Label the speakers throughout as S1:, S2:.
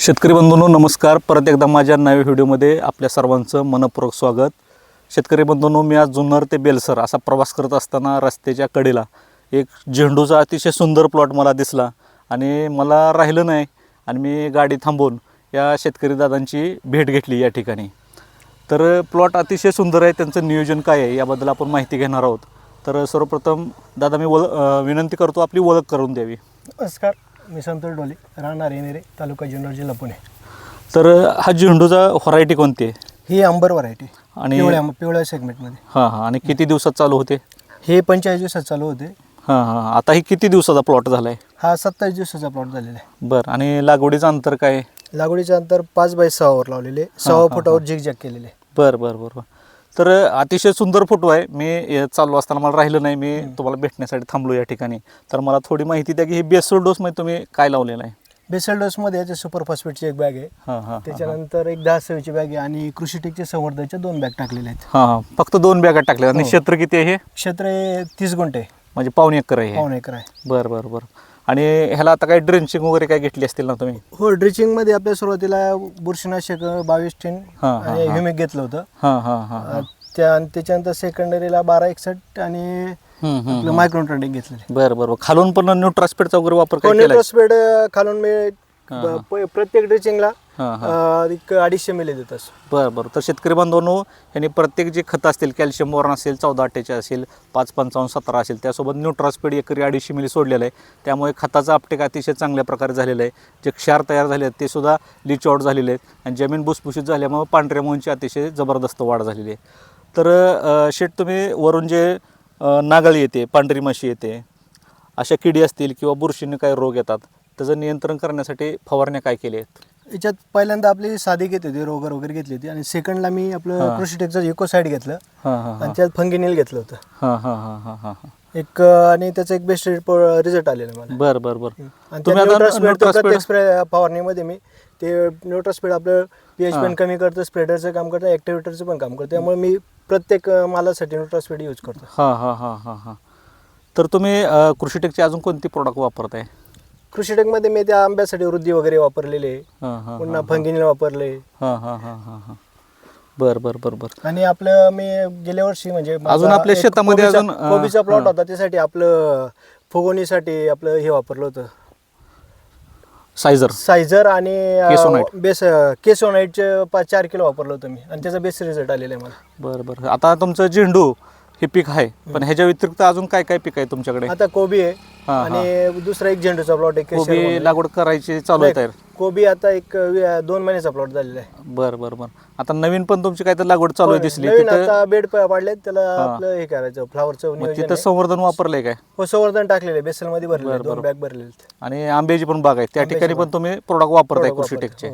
S1: शेतकरी बंधूंनो नमस्कार. परत एकदा माझ्या नव्या व्हिडिओमध्ये आपल्या सर्वांचं मनपूर्वक स्वागत. शेतकरी बंधूंनो, मी आज जुन्नर ते बेलसर असा प्रवास करत असताना रस्त्याच्या कडेला एक झेंडूचा अतिशय सुंदर प्लॉट मला दिसला आणि मला राहिलं नाही आणि मी गाडी थांबवून या शेतकरी दादांची भेट घेतली या ठिकाणी. तर प्लॉट अतिशय सुंदर आहे. त्यांचं नियोजन काय आहे याबद्दल आपण माहिती घेणार आहोत. तर सर्वप्रथम दादा मी विनंती करतो आपली ओळख करून द्यावी.
S2: नमस्कार, मी संतोष डोले, राहणार येणेरे, तालुका जुन्नर, जिल्हा पुणे.
S1: तर हा झेंडूचा व्हरायटी कोणती आहे?
S2: ही अंबर व्हरायटी
S1: आणि
S2: पिवळ्या सेगमेंटमध्ये.
S1: हां हां. आणि किती दिवसात चालू होते?
S2: हे 45 दिवसात चालू होते.
S1: हां हां. आता ही किती दिवसाचा प्लॉट झाला आहे?
S2: हा 27 दिवसाचा प्लॉट झालेला आहे.
S1: बरं. आणि लागवडीचं अंतर काय आहे?
S2: लागवडीचं अंतर 5x6 लावलेले, 6 फुटावर झिगझॅग केलेले.
S1: बरं बरं बरं. तर अतिशय सुंदर फोटो आहे. मी चाललो असताना मला राहिलं नाही, मी तुम्हाला भेटण्यासाठी थांबलो या ठिकाणी. तर मला थोडी माहिती द्या की हे बेसल डोसमध्ये तुम्ही काय लावलेलं आहे?
S2: बेसल डोसमध्ये याचे सुपर फॉस्फेटची एक बॅग आहे.
S1: हां हां.
S2: त्याच्यानंतर एक 10-6ची बॅग आहे आणि कृषीटेकचे संवर्धनच्या 2 बॅग टाकलेल्या आहेत.
S1: हां हां. फक्त 2 बॅगा टाकल्या. आणि क्षेत्र किती आहे हे?
S2: क्षेत्र 30 गुंठे,
S1: म्हणजे पाऊण एकर आहे?
S2: पाऊण एकर आहे.
S1: बरं बरं बरं. आणि ह्याला आता काय ड्रेंचिंग वगैरे काय घेतली असतील ना तुम्ही?
S2: हो, ड्रिचिंगमध्ये आपल्या सुरुवातीला बुरशीनाशक 22 टिन आणि ह्युमिक घेतलं होतं.
S1: हां हां हां.
S2: त्याच्यानंतर सेकंडरीला 1261 आणि आपलं मायक्रोन्युट्रंट घेतलेलं.
S1: बरं बरं. खालून पण न्यूट्रास्पेडचा वगैरे वापर केला?
S2: न्यूट्रास्पेड खालून मी प्रत्येक ड्रिचिंगला 250 मिली देत असतो.
S1: बरं बरं. तर शेतकरी बांधवांनो, यांनी प्रत्येक जे खतं असतील, कॅल्शियम बोरॉन असेल, 14-48 असेल, 5-55-17 असेल, त्यासोबत न्यूट्रास्पेड एकरी 250 मिली सोडलेलं आहे. त्यामुळे खताचा अपटेक अतिशय चांगल्या प्रकारे झालेला आहे. जे क्षार तयार झाले आहेत ते सुद्धा लीच आउट झालेले आहेत आणि जमीन भुसभुशीत झाल्यामुळे पांढऱ्या मुळींची अतिशय जबरदस्त वाढ झालेली आहे. तर शेट, तुम्ही वरून जे नागाळी येते, पांढरी माशी येते, अशा किडी असतील किंवा बुरशीने काही रोग येतात, त्याचं नियंत्रण करण्यासाठी फवारण्या काय केल्या आहेत?
S2: याच्यात पहिल्यांदा आपली साधी घेतली होती, रोगर वगैरे घेतली होती, आणि सेकंडला मी आपलं कृषीटेकचं इकोसाईड घेतलं आणि त्यात फंगिनिल घेतलं होतं.
S1: हां हां हां हां हां.
S2: एक आणि त्याचा एक बेस्ट रिझल्ट आलेला मला.
S1: बरं बरं बरं.
S2: आणि प्रत्येक फवारणीमध्ये मी ते न्यूट्रास्पेड आपलं पीएच पण कमी करतं, स्प्रेडरचं काम करतं, ॲक्टिव्हेटरचं पण काम करतं. त्यामुळे मी प्रत्येक मालासाठी न्यूट्रास्पेड यूज करतो.
S1: हां हां हां हां हां. तर तुम्ही कृषीटेकची अजून कोणती प्रोडक्ट वापरताय?
S2: कृषीटेकमध्ये मी त्या आंब्यासाठी वृद्धी वगैरे वापरलेले, पुन्हा फंगिनिल वापरले.
S1: हां हां हां हां हां. बरं बरं बरं बरं.
S2: आणि आपलं मी गेल्या वर्षी म्हणजे
S1: अजून आपल्या शेतामध्ये अजून
S2: कोबीचा प्लॉट होता, त्यासाठी आपलं फुगवणीसाठी आपलं हे वापरलं होतं, सायझर आणि केसोनाईटचे 4 किलो वापरलं होतं मी, आणि त्याचा बेस्ट रिझल्ट आलेला आहे मला.
S1: बरं बरं. आता तुमचं झेंडू हे पीक आहे, पण ह्याच्या व्यतिरिक्त अजून काय काय पीक आहे तुमच्याकडे?
S2: आता कोबी आहे आणि दुसरा एक झेंडूचा प्लॉट आहे.
S1: कोबी लागवड करायची चालू आहे?
S2: कोबी आता एक 2 महिन्याचा प्लॉट झालेला आहे.
S1: बरं बरं बरं. आता नवीन पण तुमची काय तर लागवड चालू आहे दिसली?
S2: आता बेड पाडले, त्याला आपलं हे करायचं, फ्लावरचं.
S1: तिथं संवर्धन वापरलंय काय?
S2: हो, संवर्धन टाकलेले, बेसल मध्ये भरले, 2 बॅग भरलेले.
S1: आणि आंब्याची पण बाग आहे, त्या ठिकाणी पण तुम्ही प्रोडक्ट वापरताय कृषीटेकचे?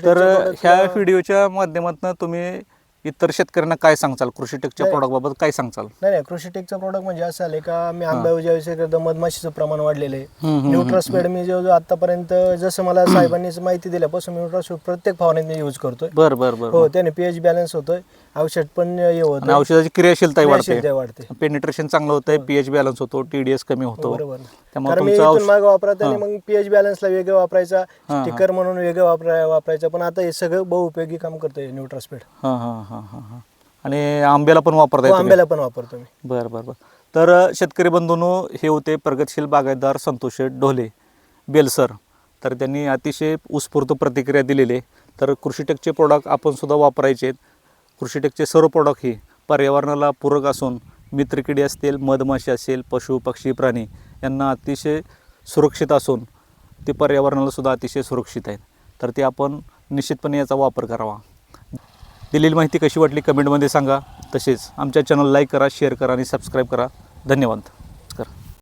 S1: तर ह्या व्हिडिओच्या माध्यमातून तुम्ही इतर शेतकऱ्यांना काय सांगचाल? कृषीटेकच्या प्रोडक्ट बाबत काय सांगचाल?
S2: नाही, कृषीटेकचं प्रोडक्ट म्हणजे असं आलं का, मी आंब्याच्या मधमाशीचं प्रमाण वाढलेलं आहे. न्यूट्रास्पेड मी जो आतापर्यंत जसं मला साहेबांनी माहिती दिल्यापासून मी न्यूट्रास्पेड प्रत्येक फवारणीत मी यूज करतोय.
S1: बरं बरं बरं.
S2: हो, त्याने पीएच बॅलन्स होतोय, औषध पण होतं,
S1: औषधाची क्रियाशीलता
S2: वाढते,
S1: पेनिट्रेशन चांगलं होतंय, पीएच बॅलन्स होतो, टीडीएस कमी होतो.
S2: त्यामुळे मागे वापरत आणि मग पीएच बॅलन्सला वेगळं वापरायचा, स्टिकर म्हणून वेगळं वापरायचं, पण आता हे सगळं बहुउपयोगी काम करतंय न्यूट्रास्पेड.
S1: हां हां हां हां हां. आणि आंब्याला पण वापरताय?
S2: आंब्याला पण वापरतो मी.
S1: बरं बरं बरं. तर शेतकरी बंधूंनो, हे होते प्रगतशील बागायतदार संतोष ढोले, बेलसर. तर त्यांनी अतिशय उत्स्फूर्त प्रतिक्रिया दिलेली आहे. तर कृषीटेकचे प्रोडक्ट आपण सुद्धा वापरायचे आहेत. कृषीटेकचे सर्व प्रोडक्ट ही पर्यावरणाला पूरक असून मित्रकिडी असतील, मधमाशी असेल, पशु पक्षी प्राणी यांना अतिशय सुरक्षित असून ते पर्यावरणाला सुद्धा अतिशय सुरक्षित आहेत. तर ते आपण निश्चितपणे याचा वापर करावा. दिलेली माहिती कशी वाटली कमेंटमध्ये सांगा. तसेच आमच्या चॅनल लाईक करा, शेअर करा आणि सबस्क्राईब करा. धन्यवाद.